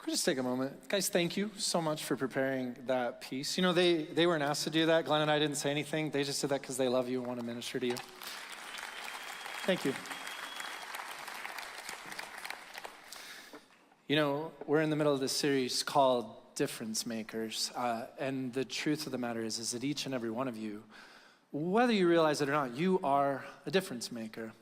Could we just take a moment? Guys, thank you so much for preparing that piece. You know, they weren't asked to do that. Glenn and I didn't say anything. They just did that because they love you and want to minister to you. Thank you. You know, we're in the middle of this series called Difference Makers. And the truth of the matter is that each and every one of you, whether you realize it or not, you are a difference maker.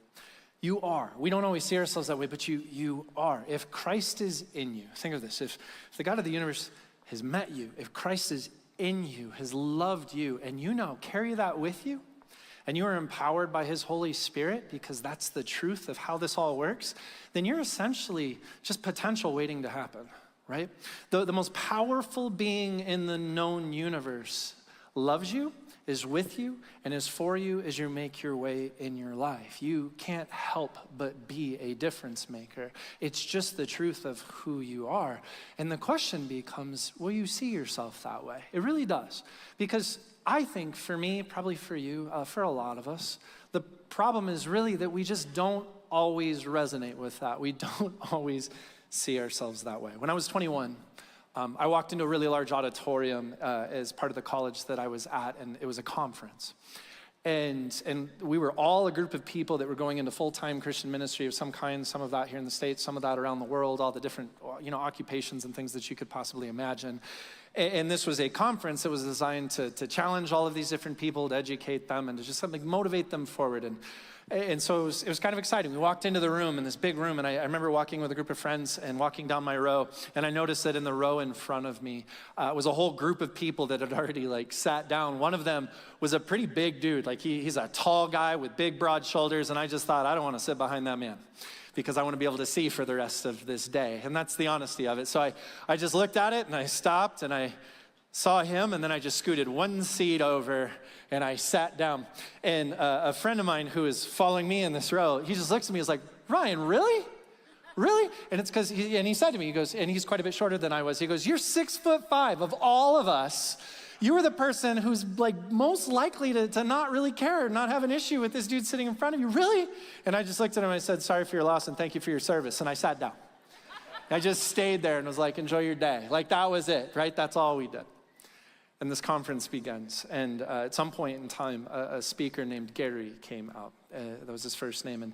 You are. We don't always see ourselves that way, but you are. If Christ is in you, think of this. If the God of the universe has met you, if Christ is in you, has loved you, and you now carry that with you, and you are empowered by his Holy Spirit, because that's the truth of how this all works, then you're essentially just potential waiting to happen, right? The most powerful being in the known universe loves you, is with you, and is for you as you make your way in your life. You can't help but be a difference maker. It's just the truth of who you are. And the question becomes, will you see yourself that way? It really does. Because I think for me, probably for you, for a lot of us, the problem is really that we just don't always resonate with that. We don't always see ourselves that way. When I was 21, I walked into a really large auditorium as part of the college that I was at, and it was a conference. And we were all a group of people that were going into full-time Christian ministry of some kind, some of that here in the States, some of that around the world, all the different, occupations and things that you could possibly imagine. And this was a conference that was designed to challenge all of these different people, to educate them, and to just something motivate them forward. And so it was kind of exciting. We walked into the room, in this big room, and I remember walking with a group of friends and walking down my row, and I noticed that in the row in front of me was a whole group of people that had already sat down. One of them was a pretty big dude. He's a tall guy with big, broad shoulders, and I just thought, I don't want to sit behind that man, because I want to be able to see for the rest of this day. And that's the honesty of it. So I just looked at it, and I stopped, and I saw him, and then I just scooted one seat over, and I sat down. And a friend of mine who is following me in this row, he just looks at me, he's like, Ryan, really? Really? And it's because, he said to me, he goes, and he's quite a bit shorter than I was, he goes, you're 6'5". Of all of us, you are the person who's most likely to not really care, not have an issue with this dude sitting in front of you. Really? And I just looked at him and I said, sorry for your loss and thank you for your service. And I sat down. I just stayed there and was like, enjoy your day. That was it, right? That's all we did. And this conference begins. And at some point in time, a speaker named Gary came out. That was his first name. And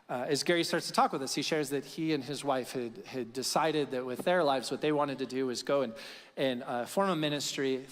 as Gary starts to talk with us, he shares that he and his wife had decided that with their lives, what they wanted to do was go and form a ministry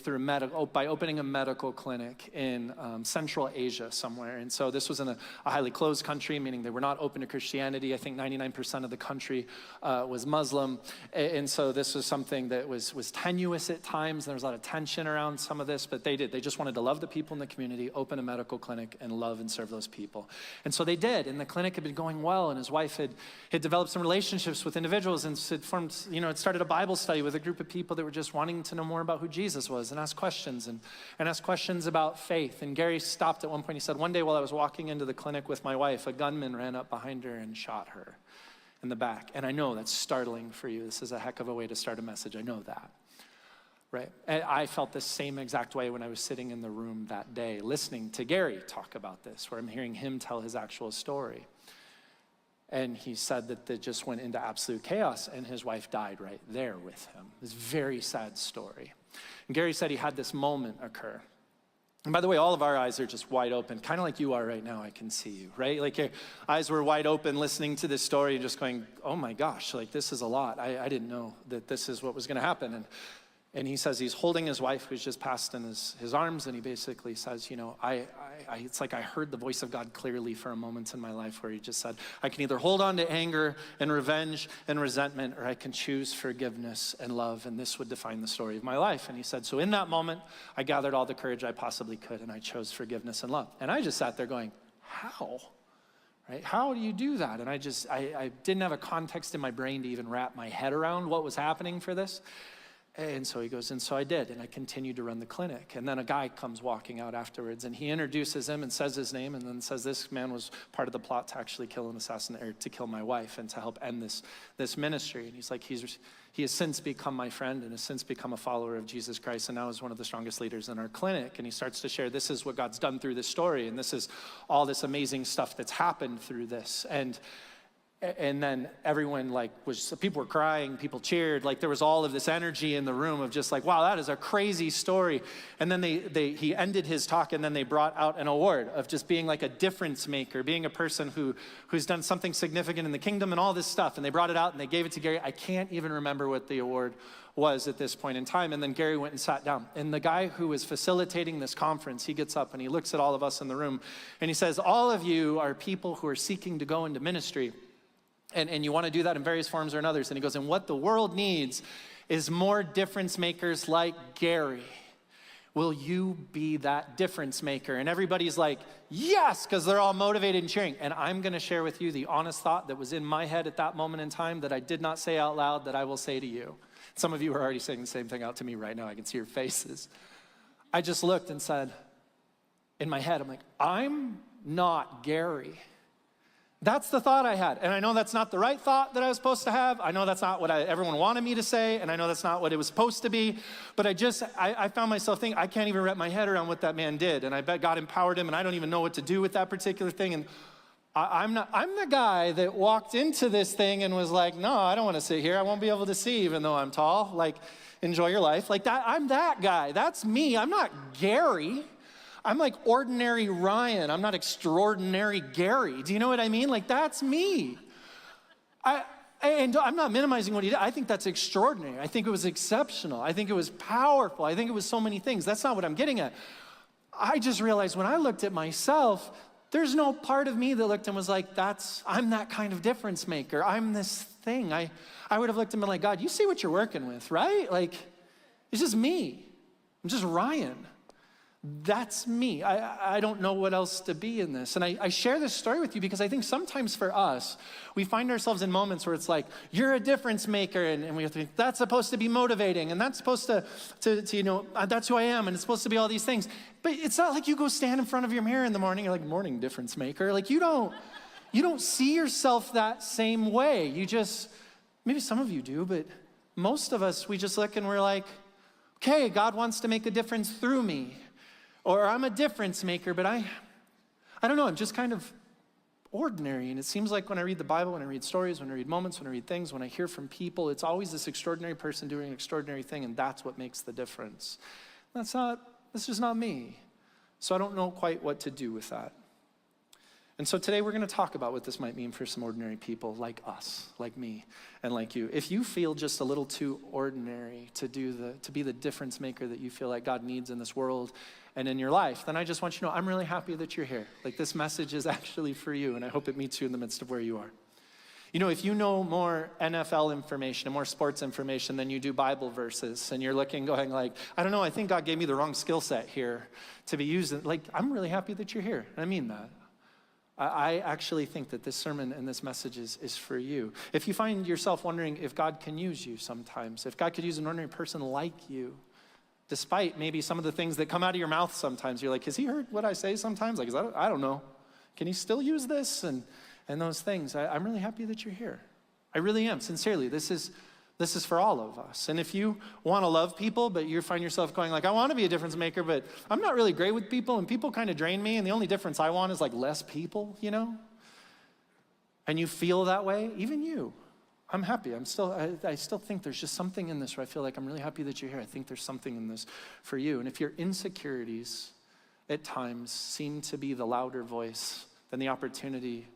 by opening a medical clinic in Central Asia somewhere. And so this was in a highly closed country, meaning they were not open to Christianity. I think 99% of the country was Muslim. And so this was something that was tenuous at times. There was a lot of tension around some of this, but they did. They just wanted to love the people in the community, open a medical clinic, and love and serve those people. And so they did. And the clinic had been going well, and his wife had developed some relationships with individuals and had started a Bible study with a group of people that were just wanting to know more about who Jesus was and ask questions and ask questions about faith. And Gary stopped at one point. He said, one day while I was walking into the clinic with my wife, a gunman ran up behind her and shot her in the back. And I know that's startling for you. This is a heck of a way to start a message. I know that, right? And I felt the same exact way when I was sitting in the room that day, listening to Gary talk about this, where I'm hearing him tell his actual story. And he said that they just went into absolute chaos, and his wife died right there with him. This very sad story. And Gary said he had this moment occur. And by the way, all of our eyes are just wide open, kind of like you are right now. I can see you, right? Your eyes were wide open listening to this story and just going, oh my gosh, this is a lot. I didn't know that this is what was going to happen. And he says he's holding his wife who's just passed in his arms, and he basically says, it's like I heard the voice of God clearly for a moment in my life where he just said, I can either hold on to anger and revenge and resentment, or I can choose forgiveness and love, and this would define the story of my life. And he said, so in that moment, I gathered all the courage I possibly could, and I chose forgiveness and love. And I just sat there going, how? Right? How do you do that? And I didn't have a context in my brain to even wrap my head around what was happening for this. And so he goes, and so I did, and I continued to run the clinic. And then a guy comes walking out afterwards, and he introduces him and says his name, and then says this man was part of the plot to actually kill to kill my wife and to help end this ministry. And he's like, he has since become my friend and has since become a follower of Jesus Christ, and now is one of the strongest leaders in our clinic. And he starts to share, this is what God's done through this story, and this is all this amazing stuff that's happened through this. And And then everyone people were crying, people cheered, there was all of this energy in the room of just wow, that is a crazy story. And then he ended his talk, and then they brought out an award of just being a difference maker, being a person who's done something significant in the kingdom and all this stuff. And they brought it out and they gave it to Gary. I can't even remember what the award was at this point in time. And then Gary went and sat down. And the guy who was facilitating this conference, he gets up and he looks at all of us in the room and he says, all of you are people who are seeking to go into ministry. And you want to do that in various forms or in others. And he goes, and what the world needs is more difference makers like Gary. Will you be that difference maker? And everybody's like, yes, because they're all motivated and cheering. And I'm going to share with you the honest thought that was in my head at that moment in time that I did not say out loud that I will say to you. Some of you are already saying the same thing out to me right now. I can see your faces. I just looked and said, in my head, I'm like, I'm not Gary. That's the thought I had. And I know that's not the right thought that I was supposed to have. I know that's not what everyone wanted me to say. And I know that's not what it was supposed to be. But I found myself thinking, I can't even wrap my head around what that man did. And I bet God empowered him, and I don't even know what to do with that particular thing. And I'm the guy that walked into this thing and was like, no, I don't want to sit here. I won't be able to see even though I'm tall. Enjoy your life. That. I'm that guy. That's me. I'm not Gary. I'm ordinary Ryan. I'm not extraordinary Gary. Do you know what I mean? That's me. And I'm not minimizing what he did. I think that's extraordinary. I think it was exceptional. I think it was powerful. I think it was so many things. That's not what I'm getting at. I just realized when I looked at myself, there's no part of me that looked and was like, I'm that kind of difference maker. I'm this thing. I would have looked at him like, God, you see what you're working with, right? It's just me. I'm just Ryan. That's me. I don't know what else to be in this. And I share this story with you because I think sometimes for us, we find ourselves in moments where it's like, you're a difference maker, and we have to think, that's supposed to be motivating, and that's supposed to that's who I am, and it's supposed to be all these things. But it's not like you go stand in front of your mirror in the morning, you're like, morning difference maker. You don't see yourself that same way. You just, maybe some of you do, but most of us, we just look and we're like, okay, God wants to make a difference through me. Or I'm a difference maker, but I don't know, I'm just kind of ordinary. And it seems like when I read the Bible, when I read stories, when I read moments, when I read things, when I hear from people, it's always this extraordinary person doing an extraordinary thing, and that's what makes the difference. That's just not me. So I don't know quite what to do with that. And so today we're going to talk about what this might mean for some ordinary people like us, like me, and like you. If you feel just a little too ordinary to be the difference maker that you feel like God needs in this world and in your life, then I just want you to know I'm really happy that you're here. This message is actually for you, and I hope it meets you in the midst of where you are. If you know more NFL information and more sports information than you do Bible verses, and you're looking, going I don't know, I think God gave me the wrong skill set here to be used. I'm really happy that you're here, and I mean that. I actually think that this sermon and this message is for you. If you find yourself wondering if God can use you sometimes, if God could use an ordinary person like you, despite maybe some of the things that come out of your mouth sometimes, you're like, has he heard what I say sometimes? I don't know. Can he still use this? And those things. I'm really happy that you're here. I really am, sincerely. This is for all of us. And if you want to love people, but you find yourself going I want to be a difference maker, but I'm not really great with people, and people kind of drain me, and the only difference I want is less people, And you feel that way, even you. I'm happy. I still think there's just something in this where I feel I'm really happy that you're here. I think there's something in this for you. And if your insecurities at times seem to be the louder voice than the opportunity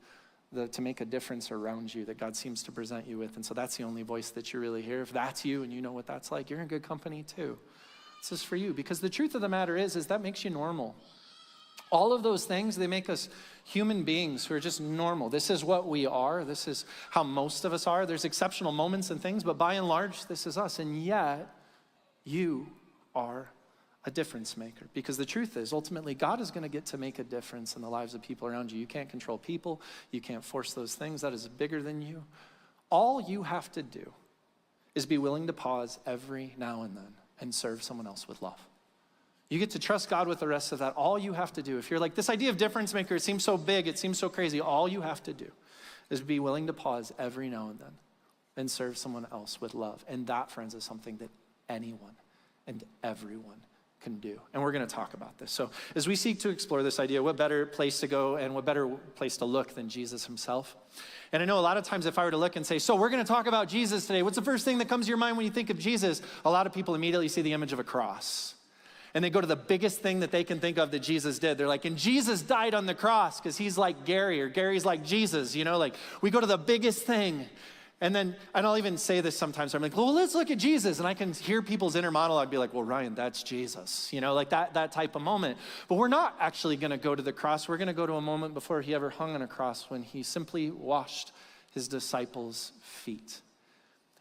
to make a difference around you that God seems to present you with. And so that's the only voice that you really hear. If that's you and you know what that's like, you're in good company too. This is for you, because the truth of the matter is that makes you normal. All of those things, they make us human beings who are just normal. This is what we are. This is how most of us are. There's exceptional moments and things, but by and large, this is us. And yet, you are a difference maker. Because the truth is, ultimately, God is going to get to make a difference in the lives of people around you. You can't control people. You can't force those things. That is bigger than you. All you have to do is be willing to pause every now and then and serve someone else with love. You get to trust God with the rest of that. All you have to do, if you're this idea of difference maker, it seems so big, it seems so crazy, all you have to do is be willing to pause every now and then and serve someone else with love. And that, friends, is something that anyone and everyone can do. And we're going to talk about this. So as we seek to explore this idea, what better place to go and what better place to look than Jesus himself? And I know a lot of times if I were to look and say, so we're going to talk about Jesus today, what's the first thing that comes to your mind when you think of Jesus? A lot of people immediately see the image of a cross. And they go to the biggest thing that they can think of that Jesus did. They're like, and Jesus died on the cross because he's like Gary, or Gary's like Jesus, you know, like we go to the biggest thing. And I'll even say this sometimes. I'm like, well, let's look at Jesus. And I can hear people's inner monologue be like, well, Ryan, that's Jesus. You know, like that type of moment. But we're not actually going to go to the cross. We're going to go to a moment before he ever hung on a cross when he simply washed his disciples' feet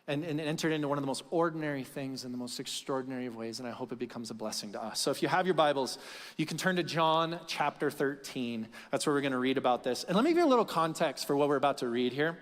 and entered into one of the most ordinary things in the most extraordinary of ways. And I hope it becomes a blessing to us. So if you have your Bibles, you can turn to John chapter 13. That's where we're going to read about this. And let me give you a little context for what we're about to read here.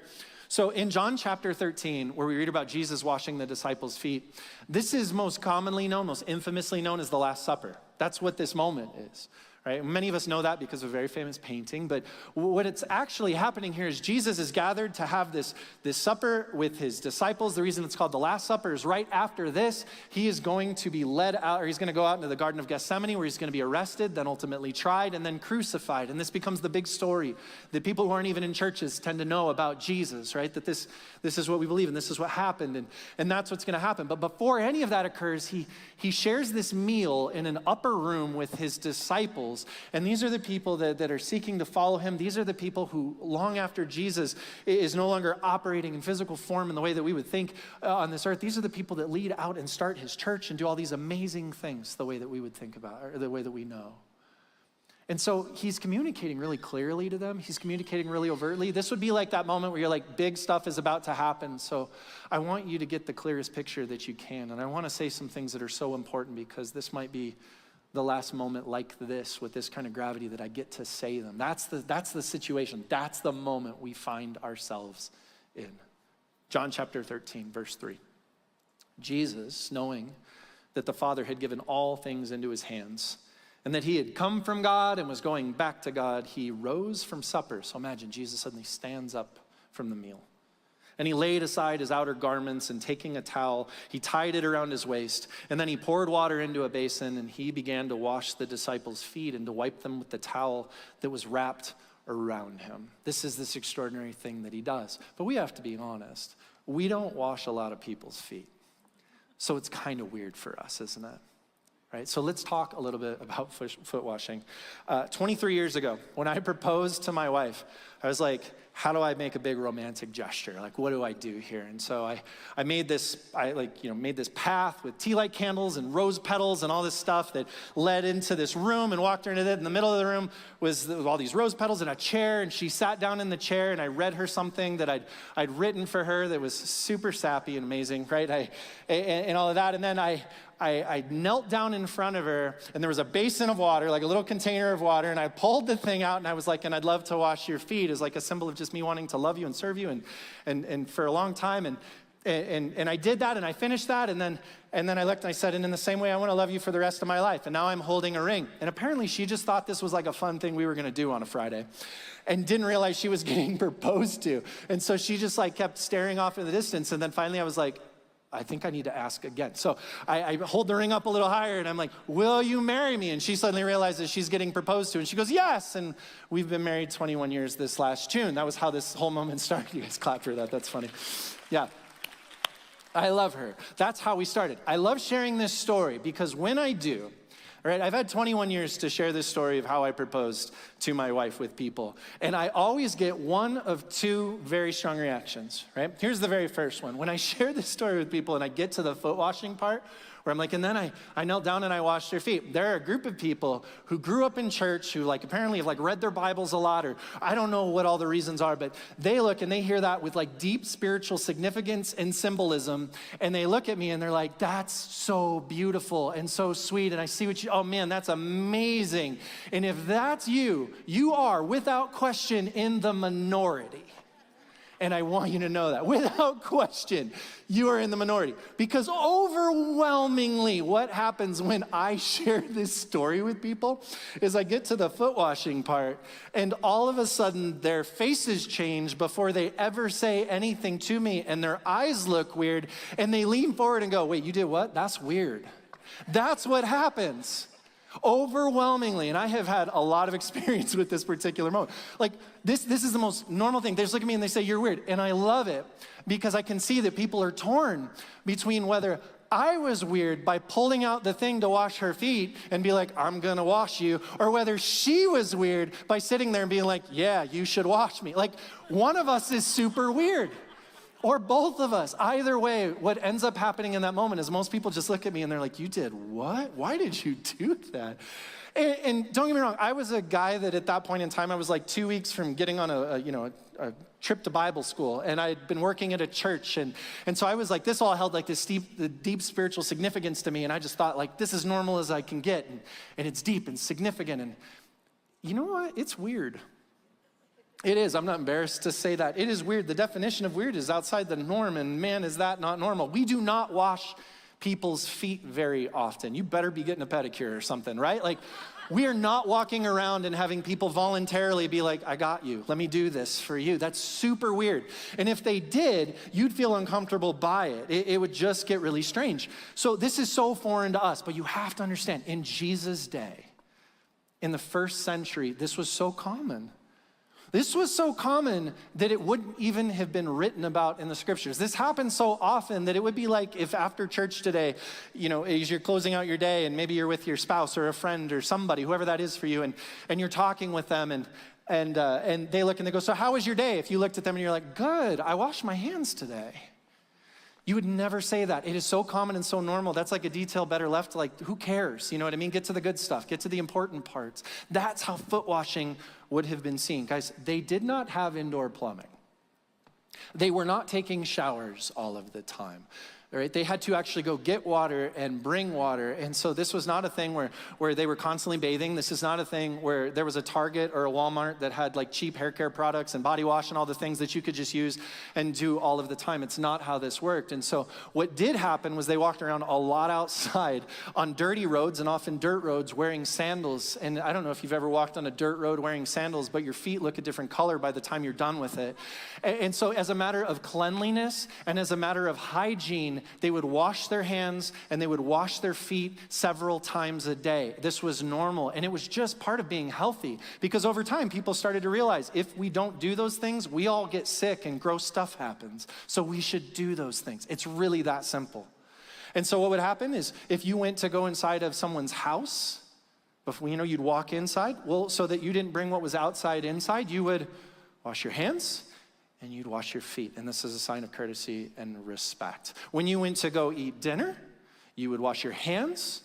So in John chapter 13, where we read about Jesus washing the disciples' feet, this is most commonly known, most infamously known as the Last Supper. That's what this moment is, right? Many of us know that because of a very famous painting, but what it's actually happening here is Jesus is gathered to have this supper with his disciples. The reason it's called the Last Supper is right after this, he is going to be led out, or he's going to go out into the Garden of Gethsemane where he's going to be arrested, then ultimately tried, and then crucified. And this becomes the big story that people who aren't even in churches tend to know about Jesus, right? That this is what we believe and this is what happened, and that's what's going to happen. But before any of that occurs, he shares this meal in an upper room with his disciples. And these are the people that are seeking to follow him. These are the people who, long after Jesus is no longer operating in physical form in the way that we would think on this earth, these are the people that lead out and start his church and do all these amazing things the way that we would think about, or the way that we know. And so he's communicating really clearly to them. He's communicating really overtly. This would be like that moment where you're like, big stuff is about to happen. So I want you to get the clearest picture that you can. And I want to say some things that are so important because this might be the last moment like this, with this kind of gravity, that I get to say them. That's the situation. That's the moment we find ourselves in. John chapter 13, verse 3. Jesus, knowing that the Father had given all things into his hands, and that he had come from God and was going back to God, he rose from supper. So imagine Jesus suddenly stands up from the meal. And he laid aside his outer garments, and taking a towel, he tied it around his waist. And then he poured water into a basin, and he began to wash the disciples' feet and to wipe them with the towel that was wrapped around him. This is this extraordinary thing that he does. But we have to be honest. We don't wash a lot of people's feet. So it's kind of weird for us, isn't it? Right? So let's talk a little bit about foot washing. 23 years ago, when I proposed to my wife, I was like, how do I make a big romantic gesture? Like, what do I do here? And so I made this path with tea light candles and rose petals and all this stuff that led into this room, and walked her into it. In the middle of the room was all these rose petals and a chair, and she sat down in the chair, and I read her something that I'd written for her that was super sappy and amazing, right? And all of that. And then I knelt down in front of her, and there was a basin of water, like a little container of water, and I pulled the thing out, and I was like, and I'd love to wash your feet, as like a symbol of just me wanting to love you and serve you and for a long time. And I did that, and I finished that, and then I looked and I said, and in the same way, I want to love you for the rest of my life. And now I'm holding a ring. And apparently she just thought this was like a fun thing we were going to do on a Friday, and didn't realize she was getting proposed to. And so she just like kept staring off in the distance. And then finally I was like, I think I need to ask again. So I hold the ring up a little higher, and I'm like, will you marry me? And she suddenly realizes she's getting proposed to, and she goes, yes. And we've been married 21 years this last June. That was how this whole moment started. You guys clap for that. That's funny. Yeah. I love her. That's how we started. I love sharing this story because when I do, all right, I've had 21 years to share this story of how I proposed to my wife with people. And I always get one of two very strong reactions, right? Here's the very first one. When I share this story with people and I get to the foot washing part, where I'm like, and then I knelt down and I washed their feet. There are a group of people who grew up in church who like apparently have like read their Bibles a lot, or I don't know what all the reasons are, but they look and they hear that with like deep spiritual significance and symbolism, and they look at me and they're like, that's so beautiful and so sweet, and I see what oh man, that's amazing. And if that's you, you are without question in the minority. And I want you to know that, without question, you are in the minority. Because overwhelmingly, what happens when I share this story with people is I get to the foot washing part, and all of a sudden, their faces change before they ever say anything to me, and their eyes look weird, and they lean forward and go, wait, you did what? That's weird. That's what happens. Overwhelmingly, and I have had a lot of experience with this particular moment. Like, this is the most normal thing. They just look at me and they say, you're weird. And I love it because I can see that people are torn between whether I was weird by pulling out the thing to wash her feet and be like, I'm gonna wash you, or whether she was weird by sitting there and being like, yeah, you should wash me. Like, one of us is super weird. Or both of us. Either way, what ends up happening in that moment is most people just look at me and they're like, you did what? Why did you do that? And don't get me wrong, I was a guy that at that point in time, I was like 2 weeks from getting on a trip to Bible school, and I had been working at a church, and so I was like, this all held like this deep spiritual significance to me, and I just thought like, this is normal as I can get, and it's deep and significant, and you know what? It's weird. It is. I'm not embarrassed to say that. It is weird. The definition of weird is outside the norm, and man, is that not normal. We do not wash people's feet very often. You better be getting a pedicure or something, right? Like, we are not walking around and having people voluntarily be like, I got you. Let me do this for you. That's super weird. And if they did, you'd feel uncomfortable by it. It would just get really strange. So this is so foreign to us, but you have to understand, in Jesus' day, in the first century, this was so common. This was so common that it wouldn't even have been written about in the scriptures. This happens so often that it would be like if after church today, as you're closing out your day and maybe you're with your spouse or a friend or somebody, whoever that is for you, and you're talking with them and they look and they go, so how was your day? If you looked at them and you're like, good, I washed my hands today. You would never say that. It is so common and so normal. That's like a detail better left, like, who cares? You know what I mean? Get to the good stuff. Get to the important parts. That's how foot washing would have been seen. Guys, they did not have indoor plumbing. They were not taking showers all of the time. Right? They had to actually go get water and bring water. And so this was not a thing where they were constantly bathing. This is not a thing where there was a Target or a Walmart that had like cheap hair care products and body wash and all the things that you could just use and do all of the time. It's not how this worked. And so what did happen was they walked around a lot outside on dirty roads and often dirt roads wearing sandals. And I don't know if you've ever walked on a dirt road wearing sandals, but your feet look a different color by the time you're done with it. And so as a matter of cleanliness and as a matter of hygiene, they would wash their hands and they would wash their feet several times a day. This was normal, and it was just part of being healthy, because over time people started to realize if we don't do those things, we all get sick and gross stuff happens. So we should do those things. It's really that simple. And so what would happen is if you went to go inside of someone's house, before, you'd walk inside, well, so that you didn't bring what was outside inside, you would wash your hands and you'd wash your feet. And this is a sign of courtesy and respect. When you went to go eat dinner, you would wash your hands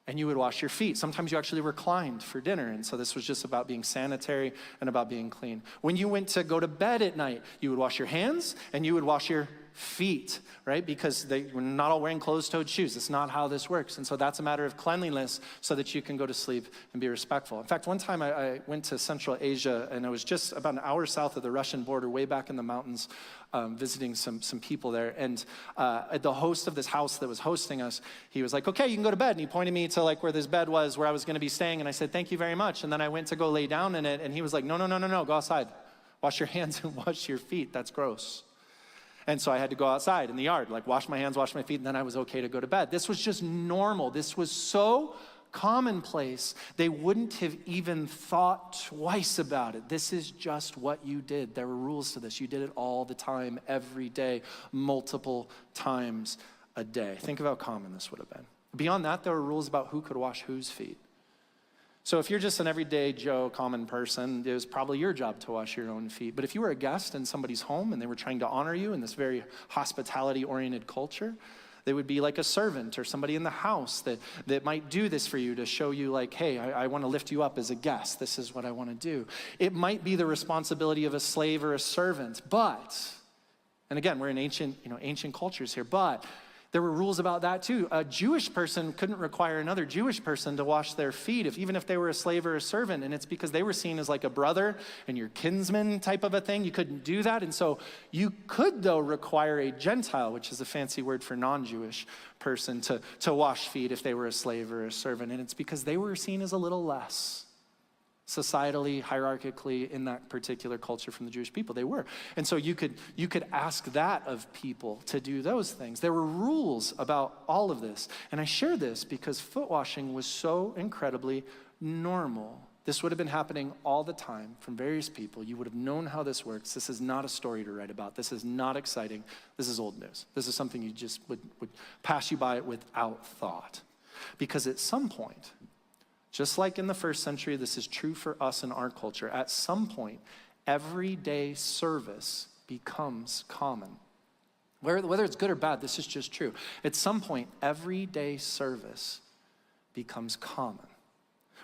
and you would wash your feet. Sometimes you actually reclined for dinner. And so this was just about being sanitary and about being clean. When you went to go to bed at night, you would wash your hands and you would wash your feet, right? Because they were not all wearing closed-toed shoes. It's not how this works. And so that's a matter of cleanliness so that you can go to sleep and be respectful. In fact, one time I went to Central Asia, and it was just about an hour south of the Russian border, way back in the mountains, visiting some people there. And the host of this house that was hosting us, he was like, okay, you can go to bed. And he pointed me to like where this bed was, where I was going to be staying. And I said, thank you very much. And then I went to go lay down in it. And he was like, no, go outside. Wash your hands and wash your feet. That's gross. And so I had to go outside in the yard, like wash my hands, wash my feet, and then I was okay to go to bed. This was just normal. This was so commonplace, they wouldn't have even thought twice about it. This is just what you did. There were rules to this. You did it all the time, every day, multiple times a day. Think of how common this would have been. Beyond that, there were rules about who could wash whose feet. So if you're just an everyday Joe, common person, it was probably your job to wash your own feet. But if you were a guest in somebody's home and they were trying to honor you in this very hospitality-oriented culture, they would be like a servant or somebody in the house that might do this for you to show you like, hey, I want to lift you up as a guest. This is what I want to do. It might be the responsibility of a slave or a servant, but, and again, we're in ancient cultures here, but there were rules about that too. A Jewish person couldn't require another Jewish person to wash their feet, even if they were a slave or a servant. And it's because they were seen as like a brother and your kinsman type of a thing. You couldn't do that. And so you could, though, require a Gentile, which is a fancy word for non-Jewish person, to wash feet if they were a slave or a servant. And it's because they were seen as a little less. societally, hierarchically, in that particular culture from the Jewish people. They were. And so you could ask that of people to do those things. There were rules about all of this. And I share this because foot washing was so incredibly normal. This would have been happening all the time from various people. You would have known how this works. This is not a story to write about. This is not exciting. This is old news. This is something you just would pass you by without thought. Because at some point, just like in the first century, this is true for us in our culture. At some point, everyday service becomes common. Whether it's good or bad, this is just true. At some point, everyday service becomes common.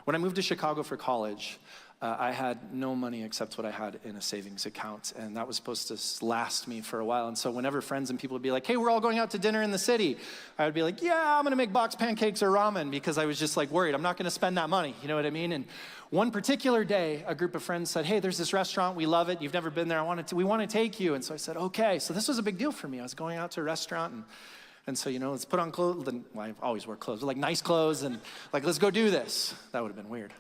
When I moved to Chicago for college, I had no money except what I had in a savings account, and that was supposed to last me for a while. And so whenever friends and people would be like, hey, we're all going out to dinner in the city, I would be like, yeah, I'm gonna make box pancakes or ramen, because I was just like worried, I'm not gonna spend that money, you know what I mean? And one particular day, a group of friends said, hey, there's this restaurant, we love it, you've never been there, we wanna take you. And so I said, okay. So this was a big deal for me. I was going out to a restaurant, and so, let's put on clothes, well, I always wear clothes, but like nice clothes, and like, let's go do this. That would have been weird.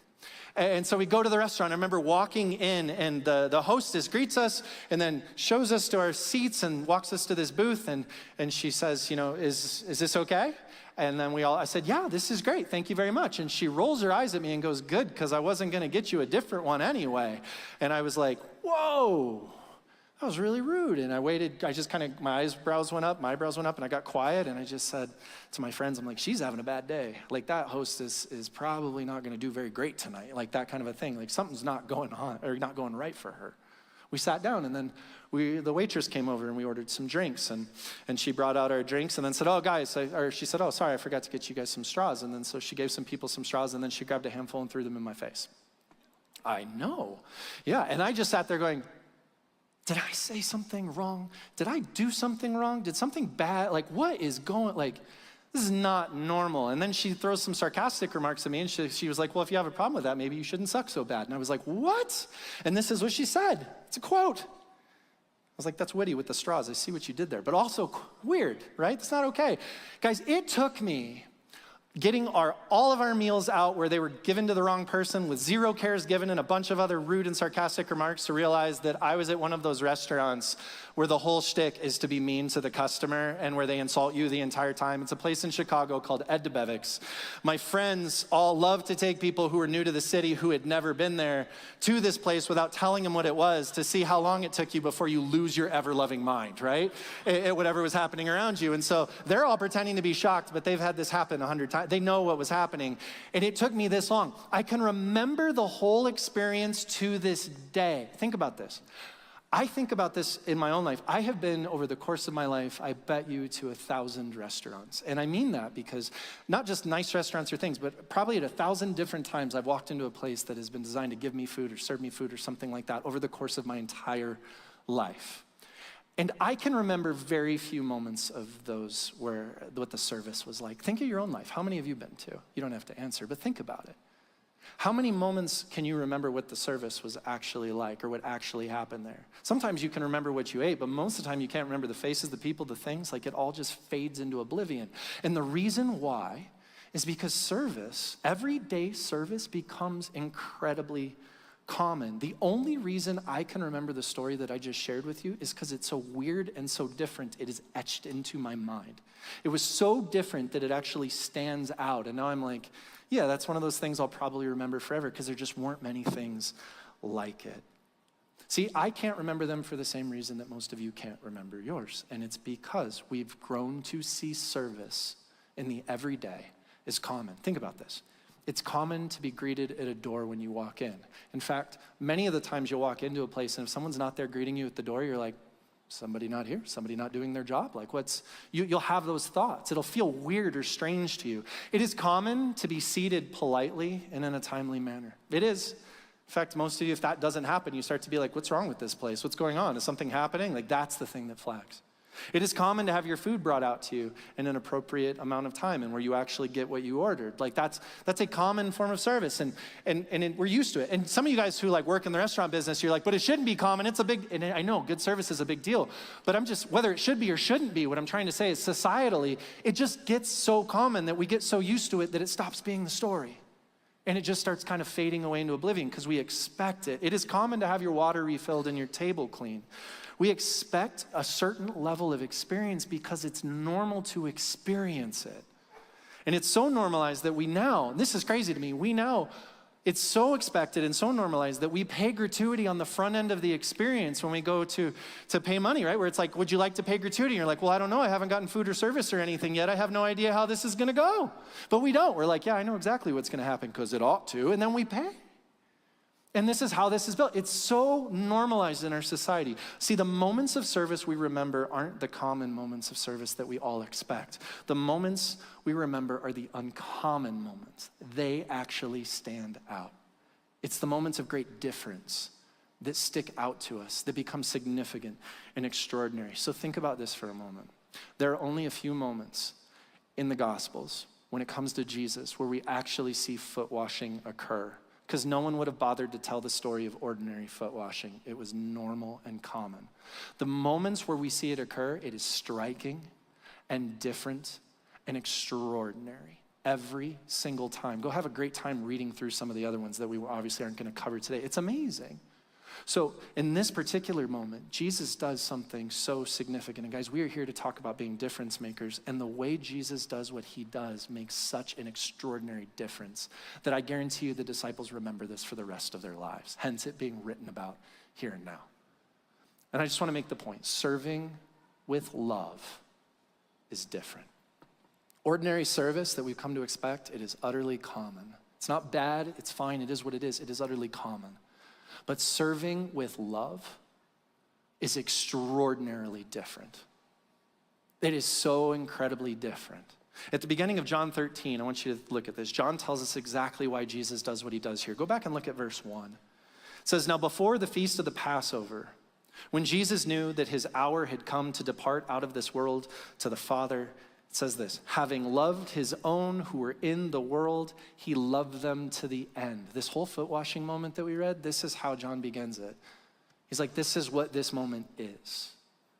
And so we go to the restaurant. I remember walking in, and the hostess greets us and then shows us to our seats and walks us to this booth, and she says, is this okay? And then I said, yeah, this is great, thank you very much. And she rolls her eyes at me and goes, good, because I wasn't gonna get you a different one anyway. And I was like, whoa. That was really rude. And I waited, my eyebrows went up, and I got quiet, and I just said to my friends, I'm like, she's having a bad day. Like, that hostess is probably not gonna do very great tonight. Like, that kind of a thing. Like, something's not going on, or not going right for her. We sat down, and then the waitress came over, and we ordered some drinks, and she brought out our drinks, and then said, oh, guys, she said, oh, sorry, I forgot to get you guys some straws. And then so she gave some people some straws, and then she grabbed a handful and threw them in my face. I know. Yeah, and I just sat there going, did I say something wrong? Did I do something wrong? Did something bad? Like, what is going, this is not normal. And then she throws some sarcastic remarks at me, and she was like, well, if you have a problem with that, maybe you shouldn't suck so bad. And I was like, what? And this is what she said. It's a quote. I was like, that's witty with the straws. I see what you did there. But also weird, right? It's not okay. Guys, it took me getting all of our meals out where they were given to the wrong person with zero cares given and a bunch of other rude and sarcastic remarks to realize that I was at one of those restaurants where the whole shtick is to be mean to the customer and where they insult you the entire time. It's a place in Chicago called Ed DeBevick's. My friends all love to take people who are new to the city who had never been there to this place without telling them what it was to see how long it took you before you lose your ever-loving mind, right? At whatever was happening around you. And so they're all pretending to be shocked, but they've had this happen 100 times. They know what was happening. And it took me this long. I can remember the whole experience to this day. Think about this. I think about this in my own life. I have been, over the course of my life, I bet you, to 1,000 restaurants. And I mean that because not just nice restaurants or things, but probably at 1,000 different times I've walked into a place that has been designed to give me food or serve me food or something like that over the course of my entire life. And I can remember very few moments of those where what the service was like. Think of your own life. How many have you been to? You don't have to answer, but think about it. How many moments can you remember what the service was actually like or what actually happened there? Sometimes you can remember what you ate, but most of the time you can't remember the faces, the people, the things. Like, it all just fades into oblivion. And the reason why is because service, everyday service, becomes incredibly common. The only reason I can remember the story that I just shared with you is because it's so weird and so different, it is etched into my mind. It was so different that it actually stands out. And now I'm like, yeah, that's one of those things I'll probably remember forever because there just weren't many things like it. See, I can't remember them for the same reason that most of you can't remember yours. And it's because we've grown to see service in the everyday as common. Think about this. It's common to be greeted at a door when you walk in. In fact, many of the times you'll walk into a place and if someone's not there greeting you at the door, you're like, somebody not here, somebody not doing their job. Like, you'll have those thoughts. It'll feel weird or strange to you. It is common to be seated politely and in a timely manner. It is. In fact, most of you, if that doesn't happen, you start to be like, what's wrong with this place? What's going on? Is something happening? Like, that's the thing that flags. It is common to have your food brought out to you in an appropriate amount of time and where you actually get what you ordered. Like, that's a common form of service, and we're used to it. And some of you guys who work in the restaurant business, you're like, but it shouldn't be common. It's a big, and I know good service is a big deal, but whether it should be or shouldn't be, what I'm trying to say is societally, it just gets so common that we get so used to it that it stops being the story. And it just starts kind of fading away into oblivion because we expect it. It is common to have your water refilled and your table cleaned. We expect a certain level of experience because it's normal to experience it. And it's so normalized that we now, this is crazy to me, it's so expected and so normalized that we pay gratuity on the front end of the experience when we go to pay money, right? Where it's like, would you like to pay gratuity? And you're like, well, I don't know. I haven't gotten food or service or anything yet. I have no idea how this is going to go. But we don't. We're like, yeah, I know exactly what's going to happen because it ought to. And then we pay. And this is how this is built. It's so normalized in our society. See, the moments of service we remember aren't the common moments of service that we all expect. The moments we remember are the uncommon moments. They actually stand out. It's the moments of great difference that stick out to us, that become significant and extraordinary. So think about this for a moment. There are only a few moments in the Gospels when it comes to Jesus where we actually see foot washing occur. Because no one would have bothered to tell the story of ordinary foot washing. It was normal and common. The moments where we see it occur, it is striking and different and extraordinary. Every single time. Go have a great time reading through some of the other ones that we obviously aren't going to cover today. It's amazing. So in this particular moment, Jesus does something so significant. And guys, we are here to talk about being difference makers. And the way Jesus does what he does makes such an extraordinary difference that I guarantee you the disciples remember this for the rest of their lives. Hence it being written about here and now. And I just want to make the point. Serving with love is different. Ordinary service that we've come to expect, it is utterly common. It's not bad. It's fine. It is what it is. It is utterly common. But serving with love is extraordinarily different. It is so incredibly different. At the beginning of John 13, I want you to look at this. John tells us exactly why Jesus does what he does here. Go back and look at verse 1. It says, now before the feast of the Passover, when Jesus knew that his hour had come to depart out of this world to the Father, it says this, having loved his own who were in the world, he loved them to the end. This whole foot washing moment that we read, this is how John begins it. He's like, this is what this moment is.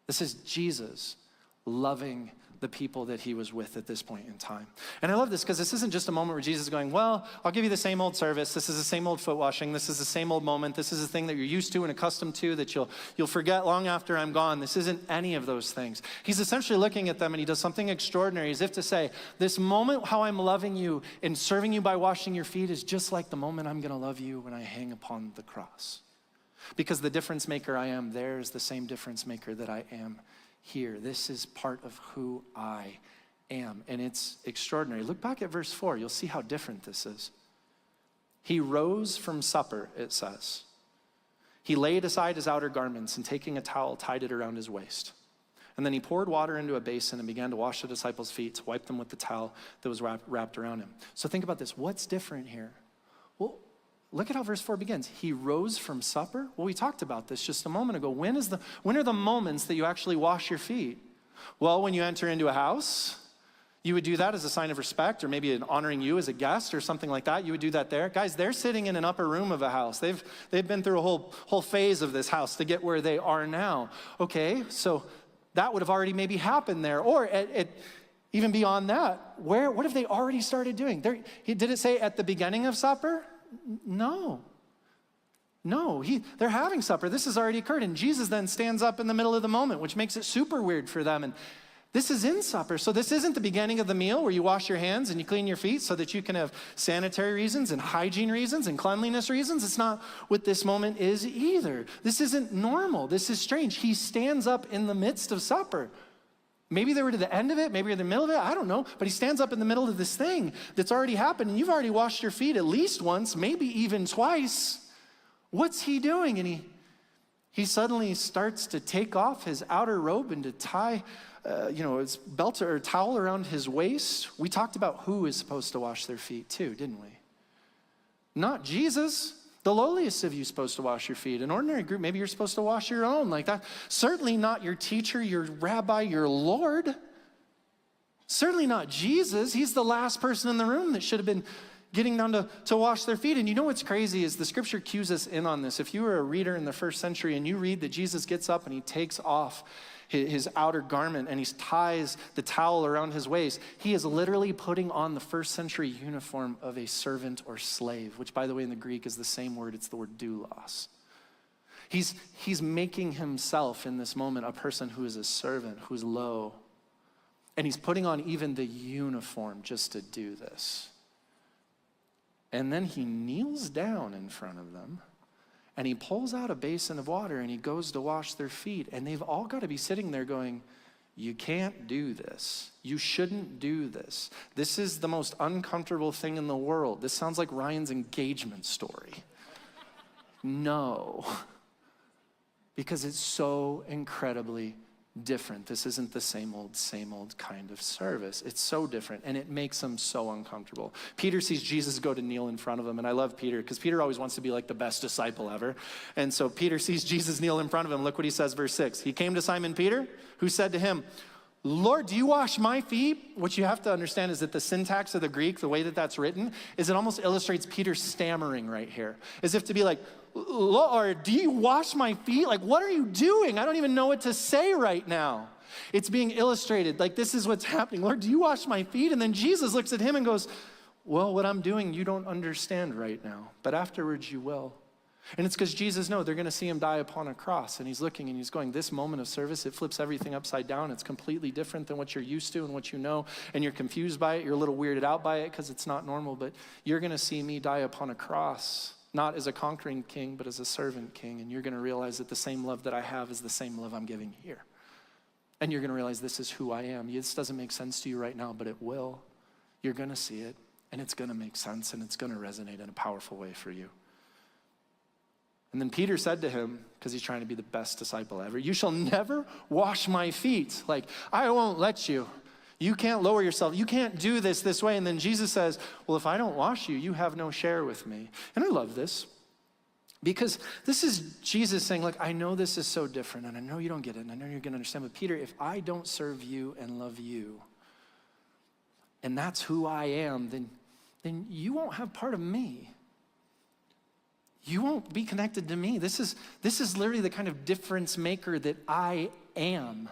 This is Jesus loving the people that he was with at this point in time. And I love this because this isn't just a moment where Jesus is going, well, I'll give you the same old service. This is the same old foot washing. This is the same old moment. This is a thing that you're used to and accustomed to that you'll forget long after I'm gone. This isn't any of those things. He's essentially looking at them and he does something extraordinary as if to say, this moment how I'm loving you and serving you by washing your feet is just like the moment I'm going to love you when I hang upon the cross. Because the difference maker I am there is the same difference maker that I am here. This is part of who I am, and it's extraordinary. Look back at verse 4. You'll see how different this is. He rose from supper, it says. He laid aside his outer garments and taking a towel, tied it around his waist. And then he poured water into a basin and began to wash the disciples' feet, to wipe them with the towel that was wrapped around him. So think about this. What's different here? Well, look at how verse 4 begins. He rose from supper. Well, we talked about this just a moment ago. When are the moments that you actually wash your feet? Well, when you enter into a house, you would do that as a sign of respect, or maybe in honoring you as a guest or something like that. You would do that there. Guys, they're sitting in an upper room of a house. They've been through a whole phase of this house to get where they are now. Okay, so that would have already maybe happened there. Or even beyond that, what have they already started doing? Did it say at the beginning of supper? No, they're having supper. This has already occurred. And Jesus then stands up in the middle of the moment, which makes it super weird for them. And this is in supper. So this isn't the beginning of the meal where you wash your hands and you clean your feet so that you can have sanitary reasons and hygiene reasons and cleanliness reasons. It's not what this moment is either. This isn't normal. This is strange. He stands up in the midst of supper. Maybe they were to the end of it, maybe in the middle of it, I don't know. But he stands up in the middle of this thing that's already happened, and you've already washed your feet at least once, maybe even twice. What's he doing? And he suddenly starts to take off his outer robe and to tie his belt or towel around his waist. We talked about who is supposed to wash their feet too, didn't we? Not Jesus. The lowliest of you is supposed to wash your feet. An ordinary group, maybe you're supposed to wash your own like that. Certainly not your teacher, your rabbi, your Lord. Certainly not Jesus. He's the last person in the room that should have been getting down to wash their feet. And you know what's crazy is the scripture cues us in on this. If you were a reader in the first century and you read that Jesus gets up and he takes off his outer garment and he ties the towel around his waist, he is literally putting on the first century uniform of a servant or slave, which by the way in the Greek is the same word, it's the word doulos. He's making himself in this moment a person who is a servant, who's low. And he's putting on even the uniform just to do this. And then he kneels down in front of them and he pulls out a basin of water and he goes to wash their feet. And they've all got to be sitting there going, you can't do this. You shouldn't do this. This is the most uncomfortable thing in the world. This sounds like Ryan's engagement story. No. Because it's so incredibly different. This isn't the same old kind of service. It's so different, and it makes them so uncomfortable. Peter sees Jesus go to kneel in front of him, and I love Peter, because Peter always wants to be like the best disciple ever. And so Peter sees Jesus kneel in front of him. Look what he says, verse 6. He came to Simon Peter, who said to him, Lord, do you wash my feet? What you have to understand is that the syntax of the Greek, the way that that's written, is it almost illustrates Peter stammering right here. As if to be like, Lord, do you wash my feet? Like, what are you doing? I don't even know what to say right now. It's being illustrated like this is what's happening. Lord, do you wash my feet? And then Jesus looks at him and goes, well, what I'm doing, you don't understand right now, but afterwards you will. And it's because Jesus knows they're going to see him die upon a cross. And he's looking and he's going, this moment of service, it flips everything upside down. It's completely different than what you're used to and what you know. And you're confused by it. You're a little weirded out by it because it's not normal. But you're going to see me die upon a cross, not as a conquering king, but as a servant king. And you're going to realize that the same love that I have is the same love I'm giving here. And you're going to realize this is who I am. This doesn't make sense to you right now, but it will. You're going to see it. And it's going to make sense. And it's going to resonate in a powerful way for you. And then Peter said to him, because he's trying to be the best disciple ever, you shall never wash my feet. Like, I won't let you. You can't lower yourself. You can't do this way. And then Jesus says, well, if I don't wash you, you have no share with me. And I love this because this is Jesus saying, look, I know this is so different and I know you don't get it and I know you're going to understand. But Peter, if I don't serve you and love you, and that's who I am, then you won't have part of me. You won't be connected to me. This is literally the kind of difference maker that I am.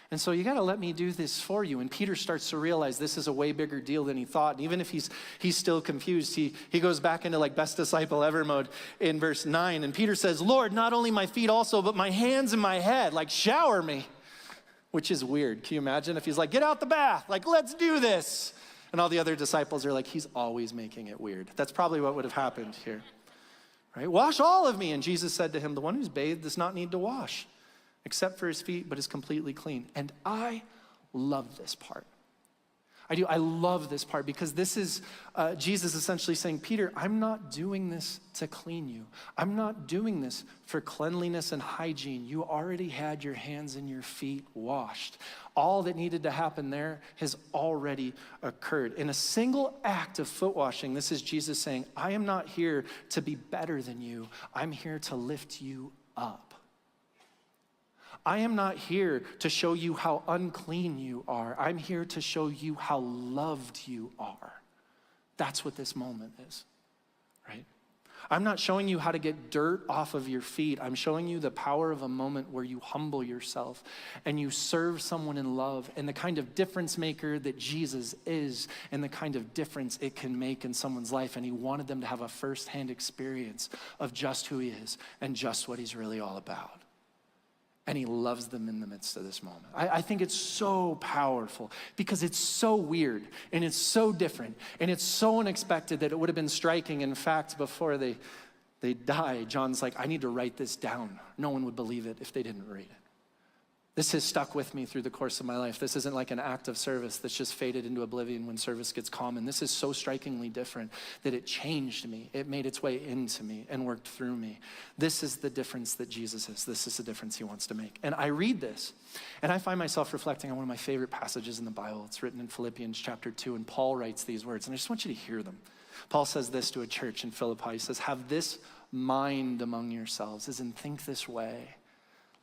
And so you got to let me do this for you. And Peter starts to realize this is a way bigger deal than he thought. And even if he's still confused, he goes back into like best disciple ever mode in verse 9. And Peter says, Lord, not only my feet also, but my hands and my head, like shower me, which is weird. Can you imagine if he's like, get out the bath, like let's do this. And all the other disciples are like, he's always making it weird. That's probably what would have happened here. Right? Wash all of me. And Jesus said to him, the one who's bathed does not need to wash except for his feet, but is completely clean. And I love this part. I do. I love this part because this is Jesus essentially saying, Peter, I'm not doing this to clean you. I'm not doing this for cleanliness and hygiene. You already had your hands and your feet washed. All that needed to happen there has already occurred. In a single act of foot washing, this is Jesus saying, I am not here to be better than you. I'm here to lift you up. I am not here to show you how unclean you are. I'm here to show you how loved you are. That's what this moment is, right? I'm not showing you how to get dirt off of your feet. I'm showing you the power of a moment where you humble yourself and you serve someone in love and the kind of difference maker that Jesus is and the kind of difference it can make in someone's life. And he wanted them to have a firsthand experience of just who he is and just what he's really all about. And he loves them in the midst of this moment. I think it's so powerful because it's so weird and it's so different and it's so unexpected that it would have been striking. In fact, before they die, John's like, I need to write this down. No one would believe it if they didn't read it. This has stuck with me through the course of my life. This isn't like an act of service that's just faded into oblivion when service gets common. This is so strikingly different that it changed me. It made its way into me and worked through me. This is the difference that Jesus is. This is the difference he wants to make. And I read this, and I find myself reflecting on one of my favorite passages in the Bible. It's written in Philippians chapter 2, and Paul writes these words, and I just want you to hear them. Paul says this to a church in Philippi. He says, have this mind among yourselves, as in think this way.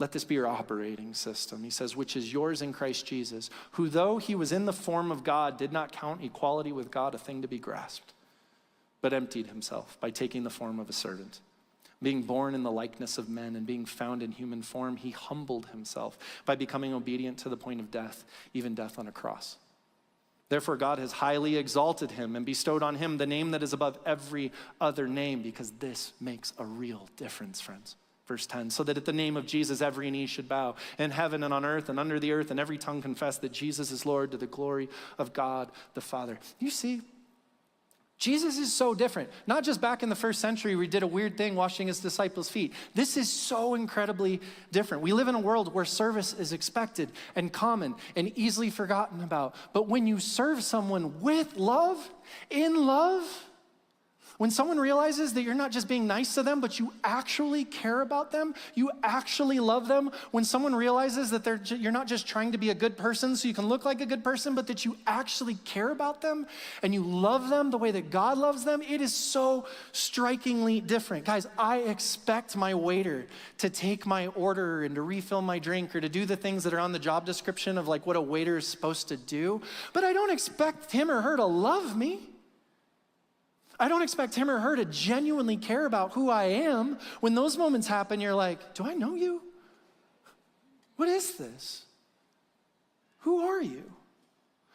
Let this be your operating system. He says, which is yours in Christ Jesus, who though he was in the form of God, did not count equality with God a thing to be grasped, but emptied himself by taking the form of a servant, Being born in the likeness of men and being found in human form, he humbled himself by becoming obedient to the point of death, even death on a cross. Therefore, God has highly exalted him and bestowed on him the name that is above every other name, because this makes a real difference, friends. Verse 10, so that at the name of Jesus, every knee should bow in heaven and on earth and under the earth, and every tongue confess that Jesus is Lord, to the glory of God the Father. You see, Jesus is so different. Not just back in the first century where he did a weird thing washing his disciples' feet. This is so incredibly different. We live in a world where service is expected and common and easily forgotten about. But when you serve someone with love, in love, when someone realizes that you're not just being nice to them, but you actually care about them, you actually love them, when someone realizes that you're not just trying to be a good person so you can look like a good person, but that you actually care about them and you love them the way that God loves them, it is so strikingly different. Guys, I expect my waiter to take my order and to refill my drink or to do the things that are on the job description of like what a waiter is supposed to do, but I don't expect him or her to love me. I don't expect him or her to genuinely care about who I am. When those moments happen, you're like, do I know you? What is this? Who are you?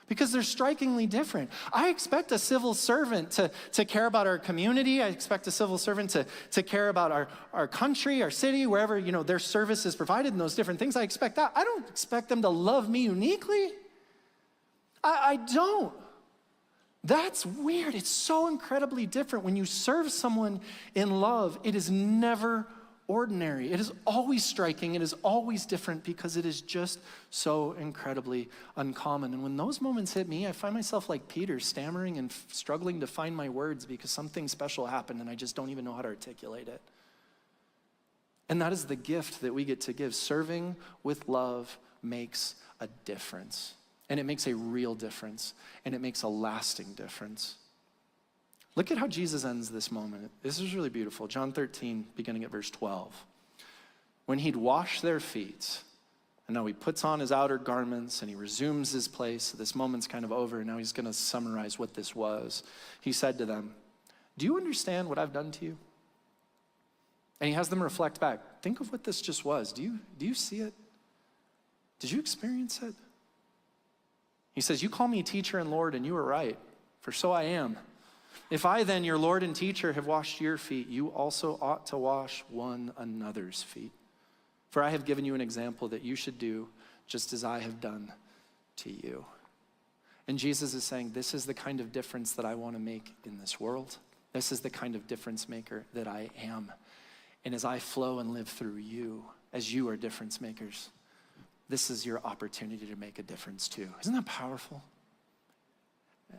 Because they're strikingly different. I expect a civil servant to care about our community. I expect a civil servant to care about our country, our city, wherever their service is provided and those different things. I expect that. I don't expect them to love me uniquely. I don't. That's weird. It's so incredibly different. When you serve someone in love, it is never ordinary. It is always striking. It is always different because it is just so incredibly uncommon. And when those moments hit me, I find myself like Peter, stammering and struggling to find my words because something special happened and I just don't even know how to articulate it. And that is the gift that we get to give. Serving with love makes a difference. And it makes a real difference, and it makes a lasting difference. Look at how Jesus ends this moment. This is really beautiful. John 13, beginning at verse 12. When he'd washed their feet, and now he puts on his outer garments, and he resumes his place. This moment's kind of over, and now he's going to summarize what this was. He said to them, do you understand what I've done to you? And he has them reflect back. Think of what this just was. Do you see it? Did you experience it? He says, you call me teacher and Lord, and you are right, for so I am. If I then, your Lord and teacher, have washed your feet, you also ought to wash one another's feet. For I have given you an example that you should do just as I have done to you. And Jesus is saying, this is the kind of difference that I want to make in this world. This is the kind of difference maker that I am. And as I flow and live through you, as you are difference makers, this is your opportunity to make a difference too. Isn't that powerful?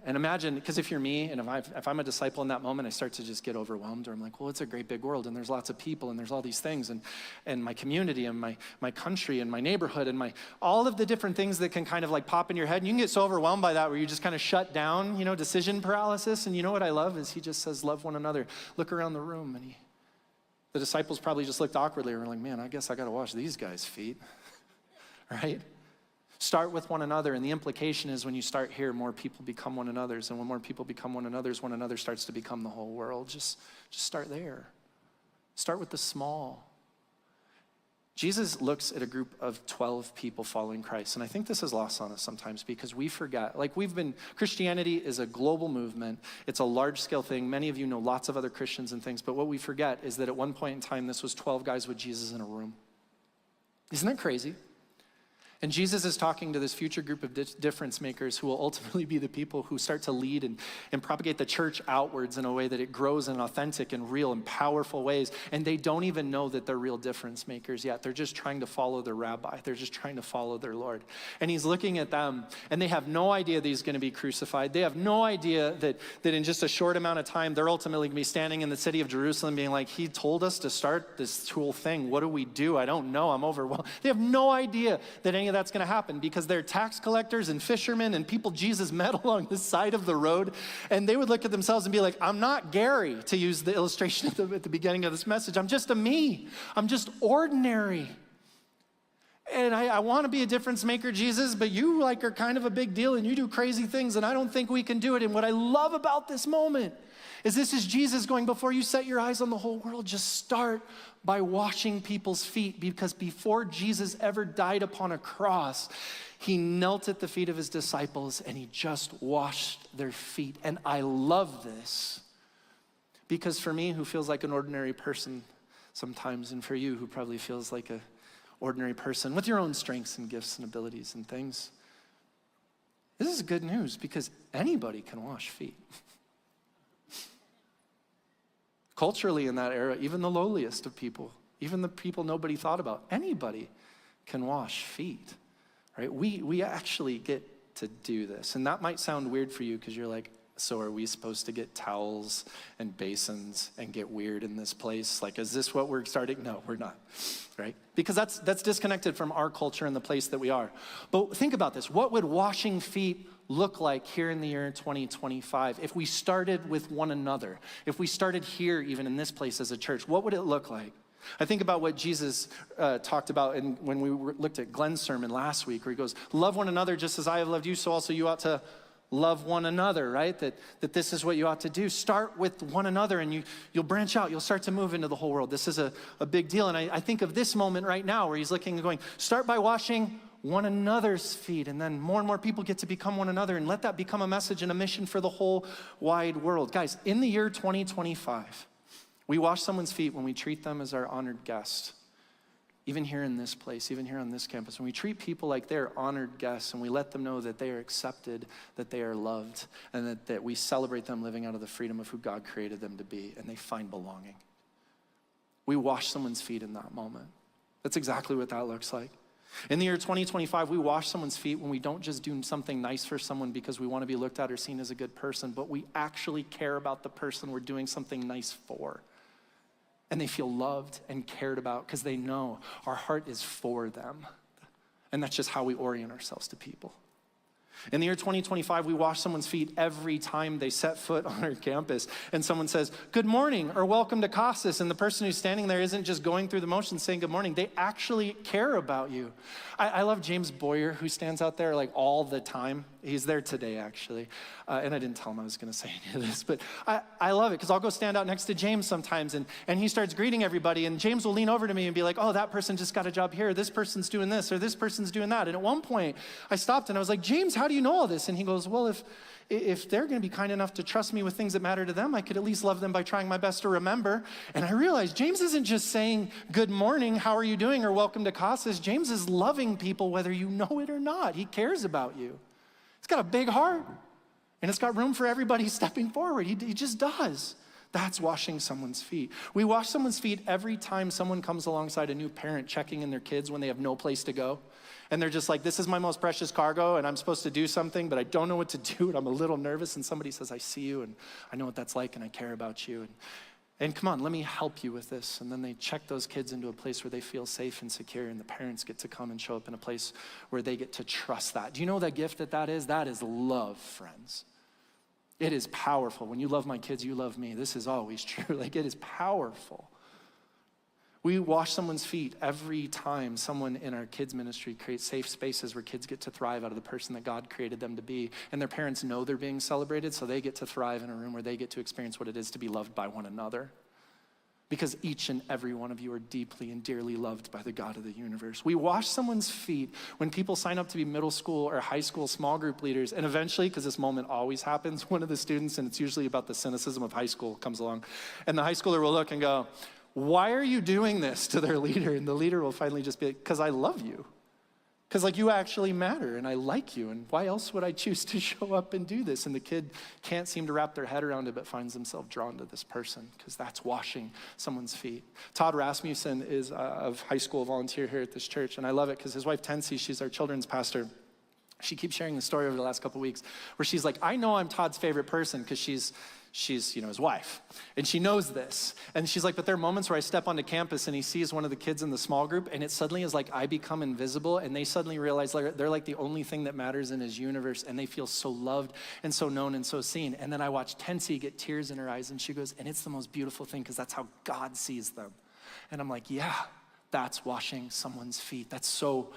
And imagine, because if you're me, and if I'm a disciple in that moment, I start to just get overwhelmed, or I'm like, well, it's a great big world, and there's lots of people, and there's all these things, and my community, and my country, and my neighborhood, and all of the different things that can kind of like pop in your head, and you can get so overwhelmed by that where you just kind of shut down, decision paralysis. And you know what I love is he just says, love one another. Look around the room, and the disciples probably just looked awkwardly, and were like, man, I guess I got to wash these guys' feet. Right? Start with one another, and the implication is when you start here, more people become one another's, and when more people become one another starts to become the whole world. Just start there. Start with the small. Jesus looks at a group of 12 people following Christ, and I think this is lost on us sometimes because we forget. Christianity is a global movement. It's a large-scale thing. Many of you know lots of other Christians and things, but what we forget is that at one point in time, this was 12 guys with Jesus in a room. Isn't that crazy? And Jesus is talking to this future group of difference makers who will ultimately be the people who start to lead and propagate the church outwards in a way that it grows in authentic and real and powerful ways. And they don't even know that they're real difference makers yet. They're just trying to follow their rabbi. They're just trying to follow their Lord. And he's looking at them, and they have no idea that he's going to be crucified. They have no idea that in just a short amount of time, they're ultimately going to be standing in the city of Jerusalem being like, he told us to start this whole thing. What do we do? I don't know. I'm overwhelmed. They have no idea that any of that's going to happen because they're tax collectors and fishermen and people Jesus met along the side of the road. And they would look at themselves and be like, I'm not Gary, to use the illustration at the beginning of this message. I'm just a me. I'm just ordinary. And I want to be a difference maker, Jesus, but you like are kind of a big deal and you do crazy things and I don't think we can do it. And what I love about this moment is this is Jesus going, before you set your eyes on the whole world, just start by washing people's feet, because before Jesus ever died upon a cross, he knelt at the feet of his disciples and he just washed their feet. And I love this because for me, who feels like an ordinary person sometimes, and for you who probably feels like a ordinary person with your own strengths and gifts and abilities and things, this is good news because anybody can wash feet. Culturally in that era, even the lowliest of people, even the people nobody thought about, anybody can wash feet, right? We actually get to do this. And that might sound weird for you because you're like, so are we supposed to get towels and basins and get weird in this place? Like, is this what we're starting? No, we're not, right? Because that's disconnected from our culture and the place that we are. But think about this. What would washing feet look like here in the year 2025 if we started with one another? If we started here, even in this place as a church, what would it look like? I think about what Jesus talked about when we looked at Glenn's sermon last week, where he goes, love one another just as I have loved you, so also you ought to love one another, right? That this is what you ought to do. Start with one another and you'll branch out. You'll start to move into the whole world. This is a big deal. And I think of this moment right now where he's looking and going, start by washing one another's feet, and then more and more people get to become one another, and let that become a message and a mission for the whole wide world. Guys, in the year 2025, we wash someone's feet when we treat them as our honored guest. Even here in this place, even here on this campus, when we treat people like they're honored guests and we let them know that they are accepted, that they are loved, and that we celebrate them living out of the freedom of who God created them to be, and they find belonging. We wash someone's feet in that moment. That's exactly what that looks like. In the year 2025, we wash someone's feet when we don't just do something nice for someone because we want to be looked at or seen as a good person, but we actually care about the person we're doing something nice for. And they feel loved and cared about because they know our heart is for them. And that's just how we orient ourselves to people. In the year 2025, we wash someone's feet every time they set foot on our campus and someone says, good morning, or welcome to Casas, and the person who's standing there isn't just going through the motions saying good morning. They actually care about you. I love James Boyer, who stands out there like all the time. He's there today, actually. And I didn't tell him I was going to say any of this, but I love it because I'll go stand out next to James sometimes and he starts greeting everybody, and James will lean over to me and be like, oh, that person just got a job here. This person's doing this, or this person's doing that. And at one point, I stopped and I was like, James, how do you know all this? And he goes, well, if they're going to be kind enough to trust me with things that matter to them, I could at least love them by trying my best to remember. And I realized James isn't just saying, good morning, how are you doing, or welcome to Casas. James is loving people whether you know it or not. He cares about you. He's got a big heart, and it's got room for everybody stepping forward. He just does. That's washing someone's feet. We wash someone's feet every time someone comes alongside a new parent checking in their kids when they have no place to go. And they're just like, this is my most precious cargo, and I'm supposed to do something, but I don't know what to do, and I'm a little nervous. And somebody says, I see you, and I know what that's like, and I care about you. And come on, let me help you with this. And then they check those kids into a place where they feel safe and secure, and the parents get to come and show up in a place where they get to trust that. Do you know the gift that is? That is love, friends. It is powerful. When you love my kids, you love me. This is always true. Like, it is powerful. We wash someone's feet every time someone in our kids ministry creates safe spaces where kids get to thrive out of the person that God created them to be. And their parents know they're being celebrated, so they get to thrive in a room where they get to experience what it is to be loved by one another. Because each and every one of you are deeply and dearly loved by the God of the universe. We wash someone's feet when people sign up to be middle school or high school small group leaders. And eventually, because this moment always happens, one of the students, and it's usually about the cynicism of high school, comes along. And the high schooler will look and go, why are you doing this, to their leader? And the leader will finally just be like, because I love you. Because like you actually matter and I like you, and why else would I choose to show up and do this? And the kid can't seem to wrap their head around it, but finds themselves drawn to this person because that's washing someone's feet. Todd Rasmussen is a high school volunteer here at this church, and I love it because his wife Tensi, she's our children's pastor. She keeps sharing the story over the last couple of weeks where she's like, I know I'm Todd's favorite person because she's his wife. And she knows this. And she's like, but there are moments where I step onto campus and he sees one of the kids in the small group, and it suddenly is like I become invisible, and they suddenly realize they're like the only thing that matters in his universe, and they feel so loved and so known and so seen. And then I watch Tensi get tears in her eyes, and she goes, and it's the most beautiful thing because that's how God sees them. And I'm like, yeah, That's washing someone's feet. That's so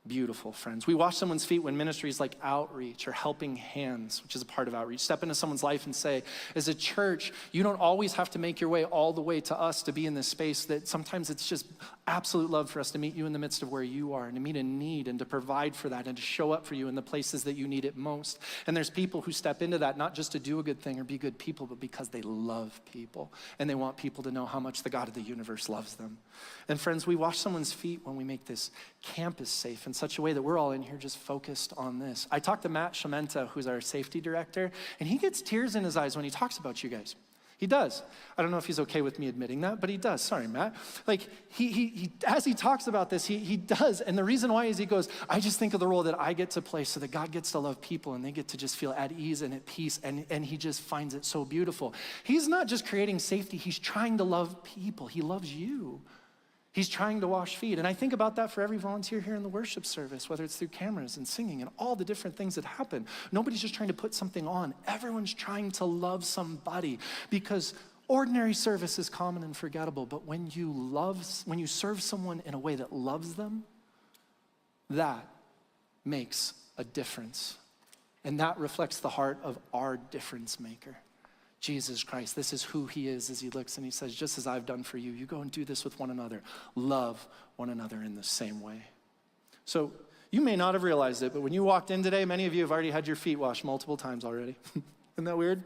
beautiful, friends. We wash someone's feet when ministries like outreach or helping hands, which is a part of outreach, step into someone's life and say, as a church, you don't always have to make your way all the way to us to be in this space. That sometimes it's just absolute love for us to meet you in the midst of where you are and to meet a need and to provide for that and to show up for you in the places that you need it most. And there's people who step into that not just to do a good thing or be good people, but because they love people and they want people to know how much the God of the universe loves them. And friends, we wash someone's feet when we make this campus safe in such a way that we're all in here just focused on this. I talked to Matt Shimenta, who's our safety director, and he gets tears in his eyes when he talks about you guys. He does. I don't know if he's okay with me admitting that, but he does. Sorry, Matt. Like, he as he talks about this, he does. And the reason why is he goes, I just think of the role that I get to play so that God gets to love people and they get to just feel at ease and at peace. And he just finds it so beautiful. He's not just creating safety. He's trying to love people. He loves you. He's trying to wash feet. And I think about that for every volunteer here in the worship service, whether it's through cameras and singing and all the different things that happen. Nobody's just trying to put something on. Everyone's trying to love somebody, because ordinary service is common and forgettable. But when you serve someone in a way that loves them, that makes a difference. And that reflects the heart of our difference maker, Jesus Christ. This is who he is as he looks and he says, just as I've done for you, you go and do this with one another. Love one another in the same way. So you may not have realized it, but when you walked in today, many of you have already had your feet washed multiple times already. Isn't that weird?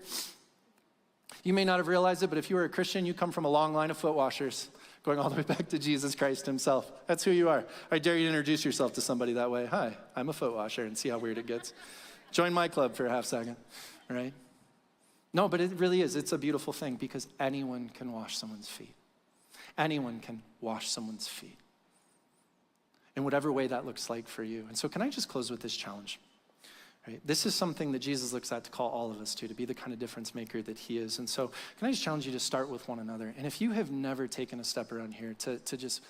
You may not have realized it, but if you were a Christian, you come from a long line of foot washers going all the way back to Jesus Christ himself. That's who you are. I dare you to introduce yourself to somebody that way. Hi, I'm a foot washer, and see how weird it gets. Join my club for a half second, right? No, but it really is. It's a beautiful thing because anyone can wash someone's feet. Anyone can wash someone's feet in whatever way that looks like for you. And so can I just close with this challenge? Right? This is something that Jesus looks at to call all of us to be the kind of difference maker that he is. And so can I just challenge you to start with one another? And if you have never taken a step around here to just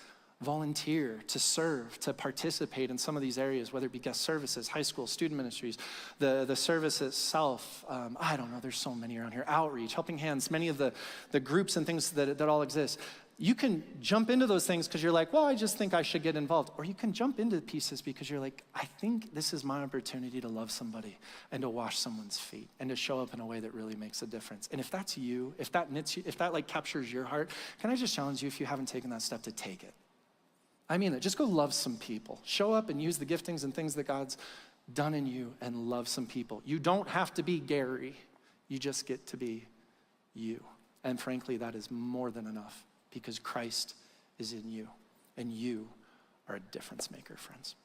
volunteer, to serve, to participate in some of these areas, whether it be guest services, high school, student ministries, the service itself, I don't know, there's so many around here, outreach, helping hands, many of the groups and things that all exist. You can jump into those things because you're like, well, I just think I should get involved. Or you can jump into pieces because you're like, I think this is my opportunity to love somebody and to wash someone's feet and to show up in a way that really makes a difference. And if that's you, if that knits you, if that like captures your heart, can I just challenge you, if you haven't taken that step, to take it? I mean that. Just go love some people. Show up and use the giftings and things that God's done in you and love some people. You don't have to be Gary. You just get to be you. And frankly, that is more than enough because Christ is in you and you are a difference maker, friends.